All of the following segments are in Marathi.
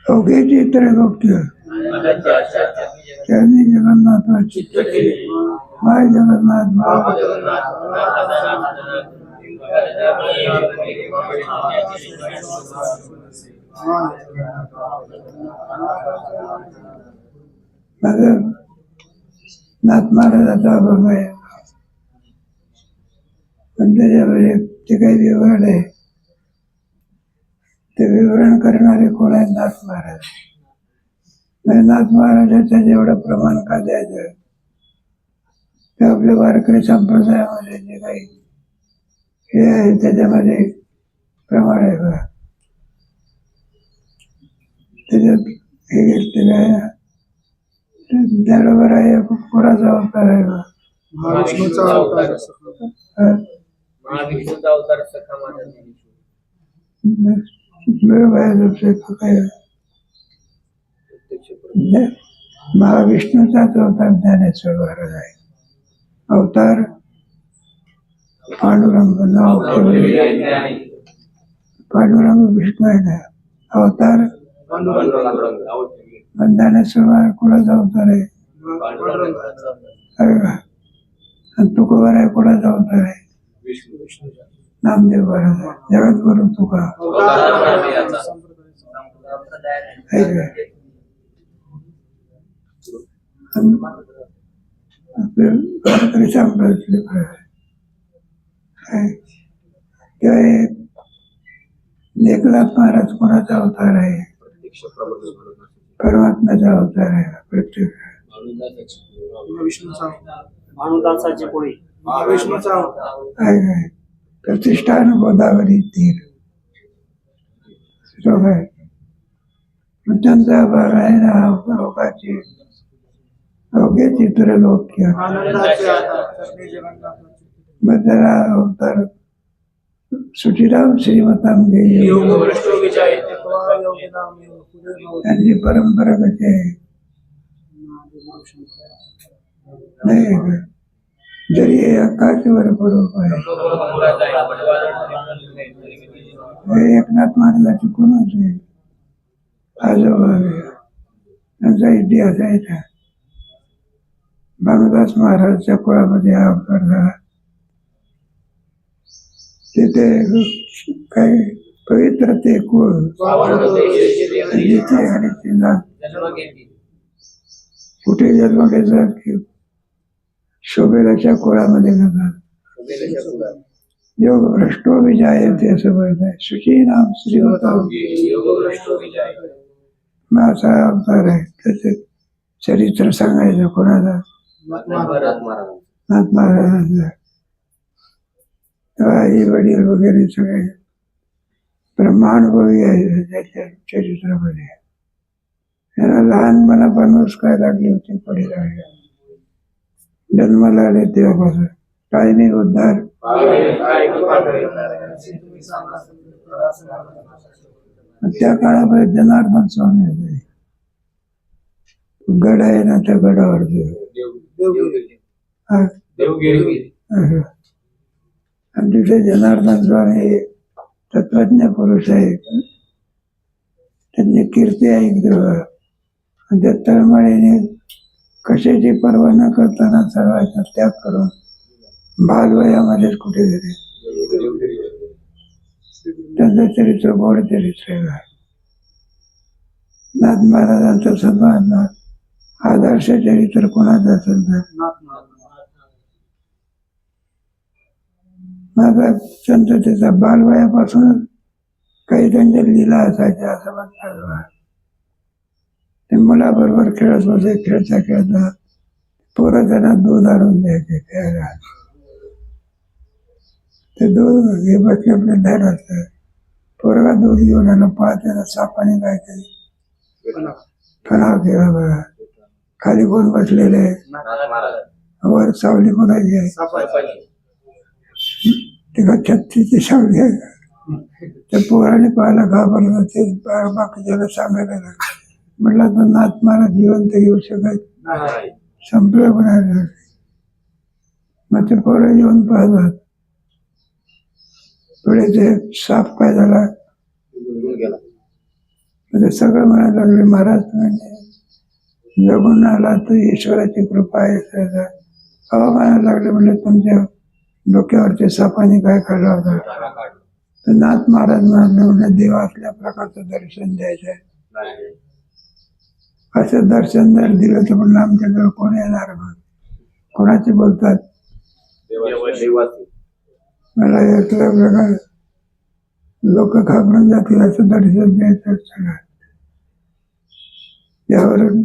अवघे चित्रगुप्त चरणी जगन्नाथ माय जगन्नाथ माझं नाथ महाराजाचा अभंग आहे. पण त्याच्यामध्ये जे काही विवरण आहे ते विवरण करणारे कोण आहे? नाथ महाराज. नाथ महाराजाचं जेवढं प्रमाण का द्यायचं ते आपल्या वारकरी संप्रदायामध्ये जे काही हे आहे त्याच्यामध्ये प्रमाण आहे बघा. त्याच्यात हे घेतलेलं आहे बरोबर आहे. कोणाचा अवतार आहे बघा. बरोबर आहे. काय महाविष्णूचाच अवतार ज्ञानेश्वर महाराज आहे. अवतार पांडुरंग नाव पांडुरंग विष्णू आहे ना. अवतार ज्ञानेश्वर महाराज कोणाचा अवतार आहे? आणि तुकोबार आहे कोणाचा अवतार आहे? नामदेव महाराज. जगद्गुरु तुका वारकरी संप्रदायातले किंवा एकनाथ महाराज कोणाचा अवतार आहे? परमात्म्याचा अवतार आहे. प्रत्येक प्रतिष्ठान गोदावरी तीर त्यांचा भाग आहे ना. अवकाची अवघे चित्रलोक्य बदला अवतार सुचिराम श्रीमताम घे. त्यांची परंपरा कशी आहे? नाही जरी आकाशवर पडू पाय एकनाथ महाराजाची कोणच आहे? आजोबा त्यांचा इतिहास आहे का? भानुदास महाराजच्या कुळामध्ये हा अवतार झाला. तिथे काही पवित्र ते कुळ कुठे जन्म घ्यायचा की शोभेलाच्या कुळामध्ये जातात. योग भ्रष्टो विजायते असं म्हणत आहे. शुची नाम श्रीमता असा अवतार आहे. त्याचे चरित्र सांगायचं कोणाला? नाथ महाराजांचं. आई वडील वगैरे सगळे ब्रह्मानुभवी आहे त्याच्या चरित्रामध्ये. त्यांना लहानपणापासूनच काय लागली होती पडी लागली. जन्माला आले तेव्हापासून काय नाही उद्धार. त्या काळामध्ये जनार्दन स्वामी होते. गड आहे ना त्या गडावर आणि तिथे जनार्दन स्वामी तत्वज्ञ पुरुष आहे. त्यांनी कीर्ती ऐकली आणि त्या तळमळीने कशाची पर्वा न करताना सर्वांचा त्याग करून बालवयामध्येच कुठेतरी त्यांचं चरित्र गोड चरित्र आहे. नाथ महाराजांचं सन्मान आदर्श चरित्र कोणाचं असेल तर माझा संततीचा बालवयापासूनच काही त्यांच्या लीला असायच्या असं म्हणतात. ते मुलाबरोबर खेळत बसे. खेळता खेळता पोरं त्यांना दूध आणून द्यायचे खेळायला. ते दूध हे बसले आपल्या ध्यानात. पोरगा दूध घेऊन आला. पाहताना सापाने काय केली? फणाव केला बघा. खाली कोण बसलेले? वर सावली कोणाची आहे? ते छत्तीची सावली आहे. त्या पोराने पाहायला घाबरला. ते बाकीच्याला सांगायला लागले. म्हटलं तर नाथ महाराज जिवंत येऊ शकत संपलं पण. मग ते पोरं येऊन पाहतात. पुढे ते साप काय झाला ते सगळं म्हणायला लागले, महाराज म्हणजे जगून आला तर ईश्वराची कृपा आहे. तेव्हा म्हणायला लागले, म्हणजे तुमच्या डोक्यावरच्या सापाने काय काढला होता? तर नाथ महाराज म्हणाले, म्हणजे देव असल्या प्रकारचं दर्शन द्यायचं आहे. असं दर्शन जर दिलं तर म्हणलं आमच्याजवळ कोण येणार? मग कोणाचे बोलतात? मला यातल्या प्रकार लोक घाबरून जातील असं दर्शन द्यायचं सगळं. यावरून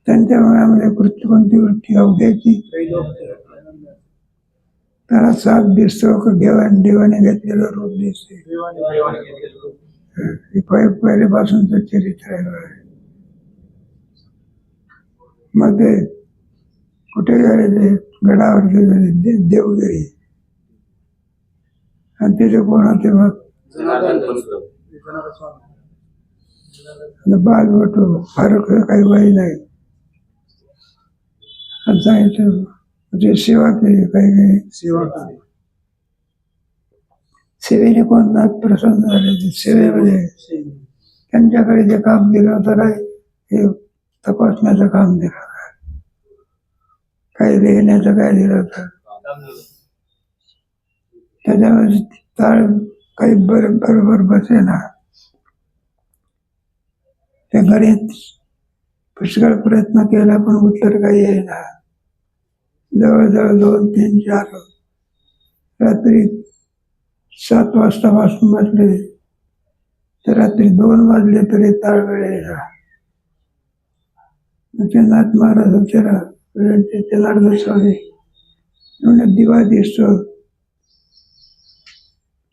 त्यांच्या मनामध्ये कोणती वृत्ती अवघ्याची त्याला साथ दिसतो का देवाने घेतलेलं रूप दिसते. हे पहिल्यापासूनच चरित्र आहे. मग ते कुठे गेले ते गडावर गेले देवगिरी, आणि तिथे कोण होते मग बाल भटू फारुख काही वय नाही. आणि सांगितलं म्हणजे सेवा केली, काही सेवेने कोण नाथ प्रसन्न झाले. सेवेमध्ये त्यांच्याकडे जे काम दिलं होतं ना, हे तपासण्याचं काम दिलं होतं, काही लिहिण्याचं काय दिलं होतं. त्याच्यामध्ये ताळ काही बरोबर बसे ना. त्या गणित पुष्कळ प्रयत्न केला पण उत्तर काही येईना. जवळजवळ 2, 3, 4 रात्री 7 वाजतापासून बसले तर रात्री 2 वाजले तरी ताळवेळ येईना. नाथ महाराज जनार्दन स्वामी म्हणजे दिवा दिसतो,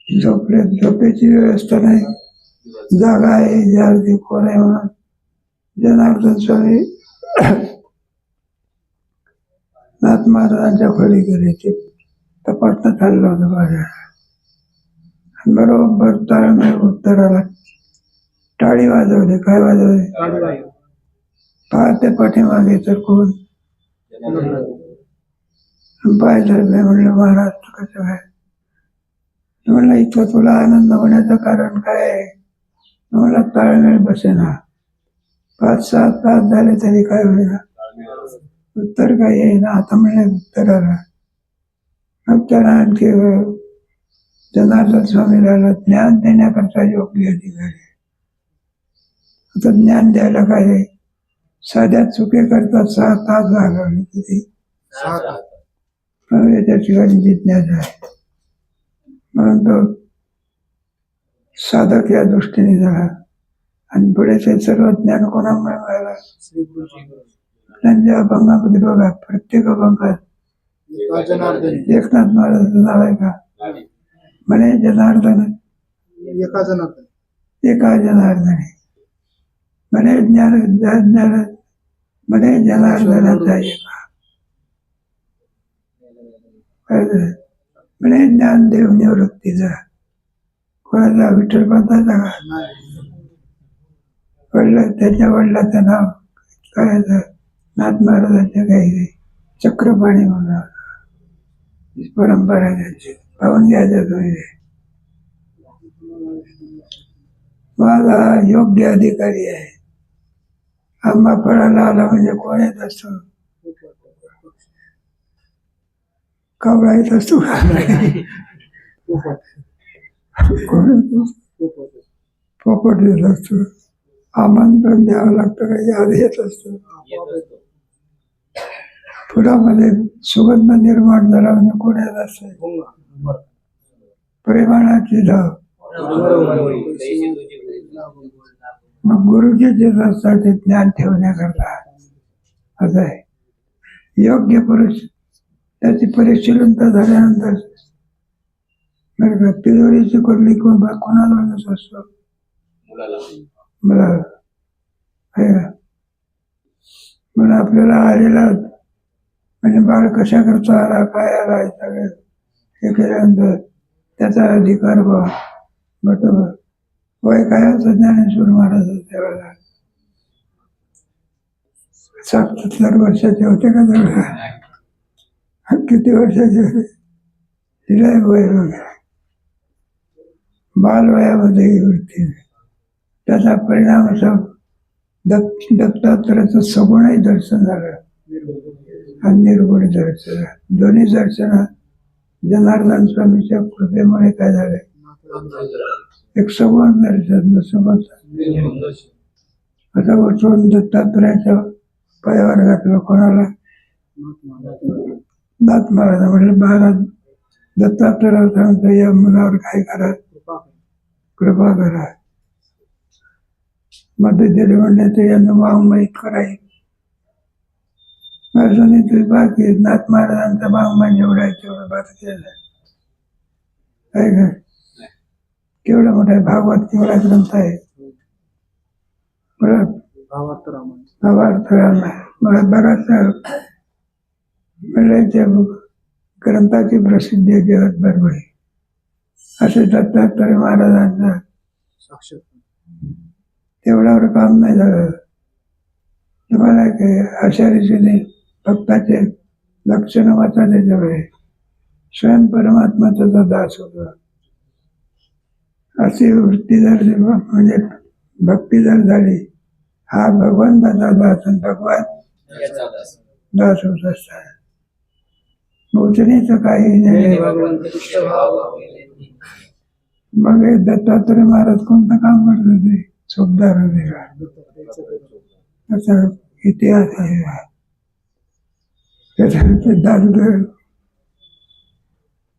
झोपेची व्यवस्था नाही, जागा आहे, जागती कोण आहे म्हणून जनार्दन स्वामी नाथ महाराजांच्या खोली गेले. ते तपासणं चाललं होतं माझ्या. बरोबर ताळमेळ उत्तराला टाळी वाजवली. काय वाजवली? पाहते पाठीमागे तर कोण? पाहिलं नाही. म्हणलं महाराज कसं काय? म्हणलं इथं तुला आनंद होण्याचं कारण काय आहे? मला ताळमेळ बसेना. 5-6 तास झाले तरी काय होईना, उत्तर काय येईना. आता म्हणले उत्तराला मग त्याला आणखी जनार्दन स्वामीला ज्ञान देण्याकरता योग्य अधिकारी. आता ज्ञान द्यायला काय आहे? साध्या चुके करता 6 तास घालवले. किती? 6 तास. याच्या ठिकाणी जिज्ञासा आहे म्हणून तो साधक या दृष्टीने झाला. आणि पुढे ते सर्व ज्ञान कोणामुळे मिळालं? त्यांच्या अभंगामध्ये बघा, प्रत्येक अभंगात एकनाथ महाराजांचं नाव आहे का? म्हणे जनार्दन एका जनार्दने, म्हणे ज्ञान म्हणे जनार्दनाचा एका, म्हणे ज्ञानदेव निवृत्तीचा. कोणाचा? विठ्ठलपंताचा का? त्याच्या वडिलाचं नाव काय? नाथ महाराजांच्या काही चक्रपाणी म्हणून परंपरा त्याची पाहून घ्यायचं तुम्ही. माझा योग्य अधिकारी आहे. आंबा फळाला आला म्हणजे कोण येत असतो? कावळा येत असतो. पोपट येत असतो. आमंत्रण द्यावं लागतं का? याद येत असतो. फुलामध्ये सुगंध निर्माण झाला म्हणजे कोण येत असतं? प्रेमाची धाव. मग गुरुजी जे असतात ते ज्ञान ठेवण्याकरता असं आहे. योग्य त्याची परिशीलनता झाल्यानंतर तिजोरीची कुठली कोणाला असतो? मला म्हणून आपल्याला आलेला म्हणजे बाळ कशा करता आला, काय आला, सगळं हे केल्यानंतर त्याचा अधिकार बरोबर वय काय होतं ज्ञानेश्वर महाराज त्यावेळेला 77 वर्षाचे होते का? किती वर्षाचे होते? तिला वय वगैरे बालवयामध्ये ही वृत्ती. त्याचा परिणाम असा दत्तात्रयाचं सगुणही दर्शन झालं आणि निर्गुण दर्शन. दोन्ही दर्शन जनार्दन स्वामीच्या कृपेमुळे काय झाले, एक सगुण दर्शन सोबत असं उठून दत्तात्रयाच्या पायावर घातलं. कोणाला? नाथ महाराज. म्हटलं महाराज दत्तात्रयाला सांगतो या मुलावर काय करा, कृपा करा. मध्ये दिले म्हणले ते यांना वाङ्मयित करायचं. अजूनही तुम्ही बाकी नाथ महाराजांचा वाङ्मय जेवढा आहे तेवढं बात केलं आहे का? केवढा मोठा आहे भागवत, केवढा ग्रंथ आहे. भावार्थ रामायण बराच त्या ग्रंथाची प्रसिद्धी जगतभर आहे. असे दत्तात्रय महाराजांचा तेवढ्यावर काम नाही झालं. तुम्हाला काय अशा रीतीने भक्ताचे लक्षण वाचा त्याच्यावर. स्वयं परमात्मा त्याचा दास होता. अशी वृत्ती जर म्हणजे भक्ती जर झाली, हा भगवंताचा दास आणि भगवान दास होत असतात. मोचणीचं काही नाही. मग हे दत्तात्रय महाराज कोणतं काम करत होते? चोपदार होते. त्याचा इतिहास आहे. त्याच्यानंतर दासगड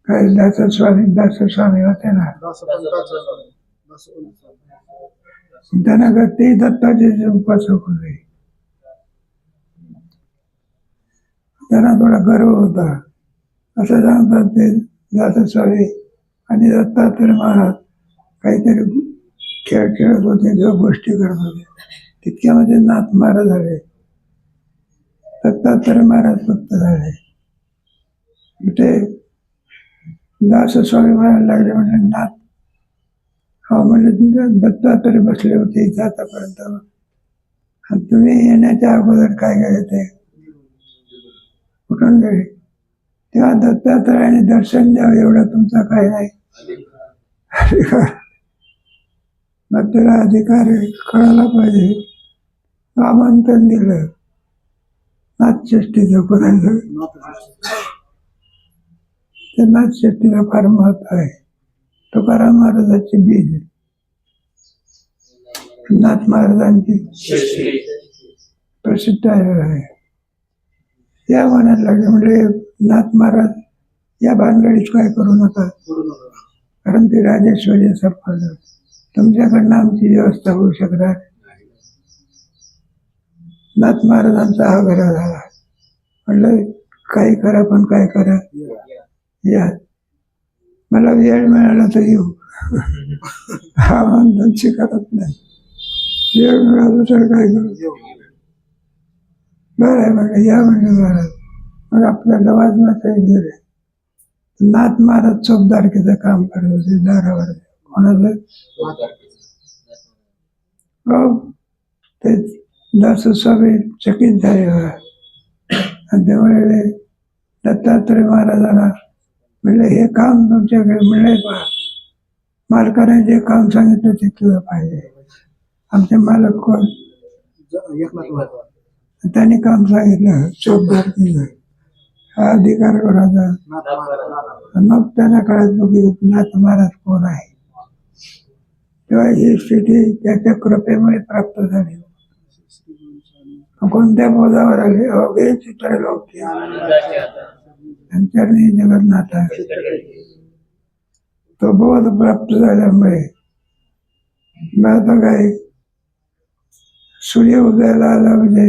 काय दासस्वामी होते ना, त्यांना ते दत्ताचे उपासक होते. त्यांना थोडा गर्व होता. असं सांगतात ते दासस्वामी आणि दत्तात्रय महाराज काहीतरी खेळ खेळत होते किंवा गोष्टी करत होते. तितक्यामध्ये नाथ महाराज झाले, दत्तात्रय महाराज फक्त झाले. ते दासस्वामी म्हणायला लागले, म्हणजे नाथ हा म्हणजे दत्तात्रय बसले होते इथे आतापर्यंत. तुम्ही येण्याच्या अगोदर काय केले ते कुठून गेले? तेव्हा दत्तात्रयाने दर्शन द्यावं एवढा तुमचा काय नाही अधिकार. मग त्याला अधिकार कळायला पाहिजे. आमंत्रण दिलं नाथषष्ठीचं कोणाचं. त्या नाथषष्ठीला फार महत्व आहे. तुकाराम महाराजांची बीज, नाथ महाराजांची प्रसिद्ध आहे. त्या म्हणायला लागले, म्हणजे नाथ महाराज या भानगडीत काय करू नका, कारण ते राजेश्वरी संपलं. तुमच्याकडनं आमची व्यवस्था होऊ शकणार. नाथ महाराजांचा आग्रह झाला. म्हणलं काही करा, पण काय करा या. मला वेळ मिळाला तर येऊ. हा मानधनची करत नाही. वेळ मिळाला तर काय करू. बरं आहे म्हणलं, या म्हणलं महाराज. मग आपल्याला वाजवायचं गेले. नाथ महाराज चोपदारकीचं काम करत होते दारावर. कोणाचं? हो. ते दासस्वामी चकित झाले. आणि त्यामुळे दत्तात्रय महाराजांना म्हणलं हे काम तुमच्याकडे मिळेल पहा. मालकाने जे काम सांगितलं ते केलं पाहिजे. आमचे मालक कोण? त्यांनी काम सांगितलं चोपदारकीचं. हा अधिकार कोणाचा? मग त्यांना कळत की नाथ महाराज कोण आहे. तेव्हा ही स्थिती त्याच्या कृपेमुळे प्राप्त झाली. कोणत्या पदावर आले? अवघे चित्रलोक त्यांच्याने जगन्नाथ आहे. तो बोध प्राप्त झाल्यामुळे मग आता काय सूर्य उदयाला आला म्हणजे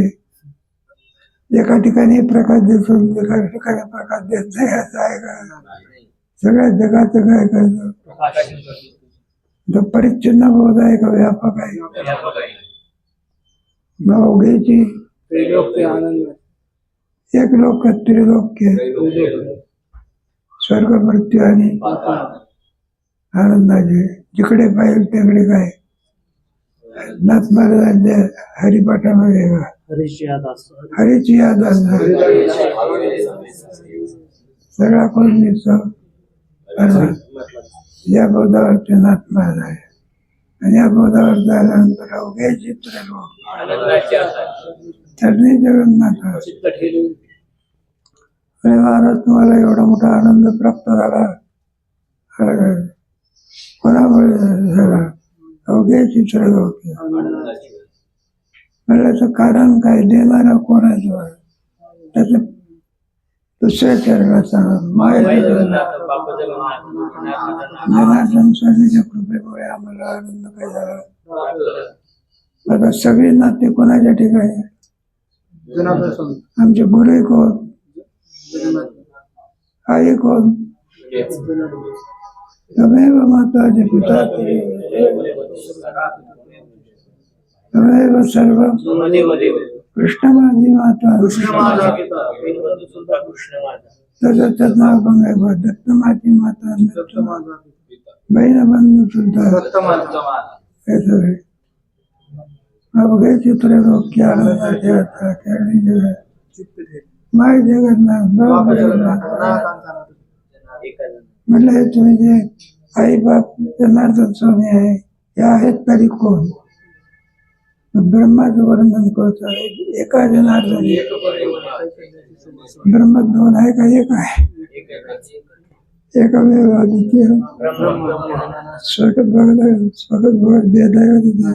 एका ठिकाणी प्रकाश देतो, एका ठिकाणी प्रकाश देत नाही असं आहे का? सगळ्या जगाचं काय करतो? तो परिच्छिन्न बोध आहे का व्यापक आहे? अवघेची एक लोक त्रिलोक्य, स्वर्ग मृत्यू आणि आनंदाचे. जिकडे पाहिजे तिकडे काय नाथ महाराजांच्या हरिपाठामध्ये हरीची याद सगळा कोण या बोधावरचे नाथ महाराज आहे. आणि या बोधावर झाल्यानंतर अवघे चित्र चरणी जगन्नाथ अरे महाराज तुम्हाला एवढा मोठा आनंद प्राप्त झाला कोणामुळे झाला अवघे चित्र म्हणल्याचं कारण काय देणारा कोण आहे तो त्याचं दुसऱ्या चरणाचा जनार्दन स्वामीच्या कृपेमुळे आम्हाला आनंद काय झाला आता सगळी नाते कोणाच्या ठिकाणी आमचे गुरु कोण आई कोण तमेव माताचे पिता तमेव सर्व कृष्ण माझी माता तसंच नाव बघाय दत्त माझी माता बहीण बंधू सुद्धा हे सगळे अवघे चित्र रोख्य आनंदाचे आता चरणी जगत माय जगन्नाथ म्हटलं तुम्ही जे आई बाप जनार्दन स्वामी आहे हे आहेत तरी कोण ब्रह्माचं वर्णन करतो एका जनार्दन ब्रह्म दोन आहे का एक आहे एकमेव अद्वितीय स्वगत भगत भेद आहे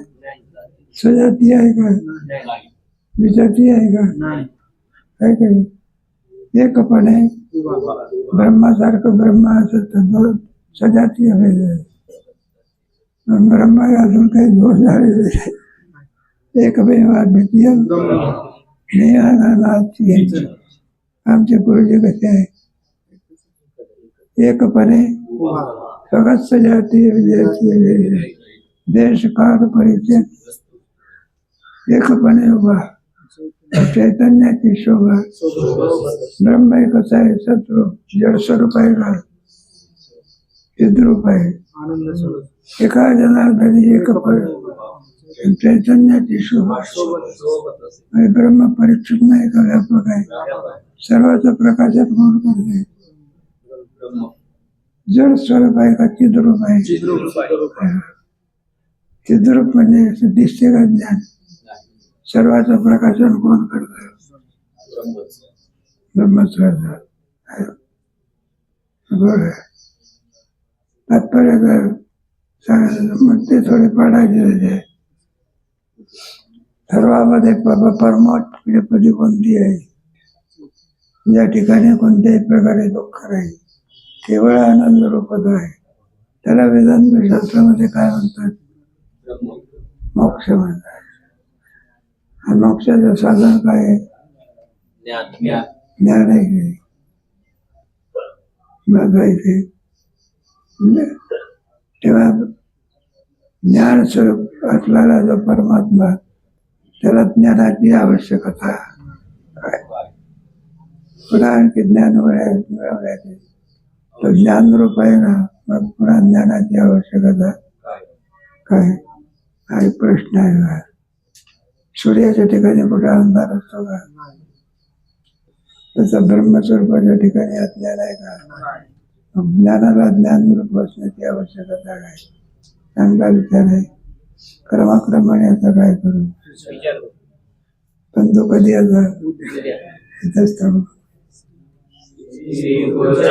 सजाती आहे का विजाती आहे का काय एकपणे ब्रह्मासारखं ब्रह्मा असं तर दोन सजाती हवे ब्रह्मा अजून काही दोष झालेले नाही एकमेव अद्वितीय आमचे गुरुजी कसे आहे एकपणे सगळं सजाती विजयाची देश काळ परिचय एकपणे उभा चैतन्याची शोभा ब्रह्म एकच आहे सत्रूप जड स्वरूप आहे का चिद्रूप आहे एका जनार्दनी एक चैतन्याची शोभा आणि ब्रह्म परिच्छिन्न नाही का व्यापक आहे सर्वांचं प्रकाशात गुण करते जड स्वरूप आहे का चिद्रूप आहे चिद्रूप म्हणजे दिसते का ज्ञान सर्वांचं प्रकाशन कोण करत ब्रह्मच करतात बरं तात्पर्य सांगायचं मग ते थोडे पाडायचे सर्वांमध्ये परमात्मेपदी कोणती आहे या ठिकाणी कोणत्याही प्रकारे दुःख नाही केवळ आनंद रूपच आहे त्याला वेदांत शास्त्रामध्ये काय म्हणतात मोक्ष म्हणतात आणि मोक्षाचं साधन काय आहे ज्ञान आहे की बघायचे तेव्हा ज्ञान स्वरूप असलेला जो परमात्मा त्याला ज्ञानाची आवश्यकता आहे पुन्हा आणखी ज्ञान मिळवण्याचे तो ज्ञान रूप आहे ना मग पुन्हा ज्ञानाची आवश्यकता काय हा प्रश्न आहे सूर्याच्या ठिकाणी कुठे अंधार असतो का तसं ब्रह्मस्वरूपाच्या ठिकाणी अज्ञान आहे का ज्ञानाला ज्ञान रूप असण्याची आवश्यकता काय चांगला विचार आहे क्रमाक्रमाने आता काय करू पण तो कधी आता इथंच थांबू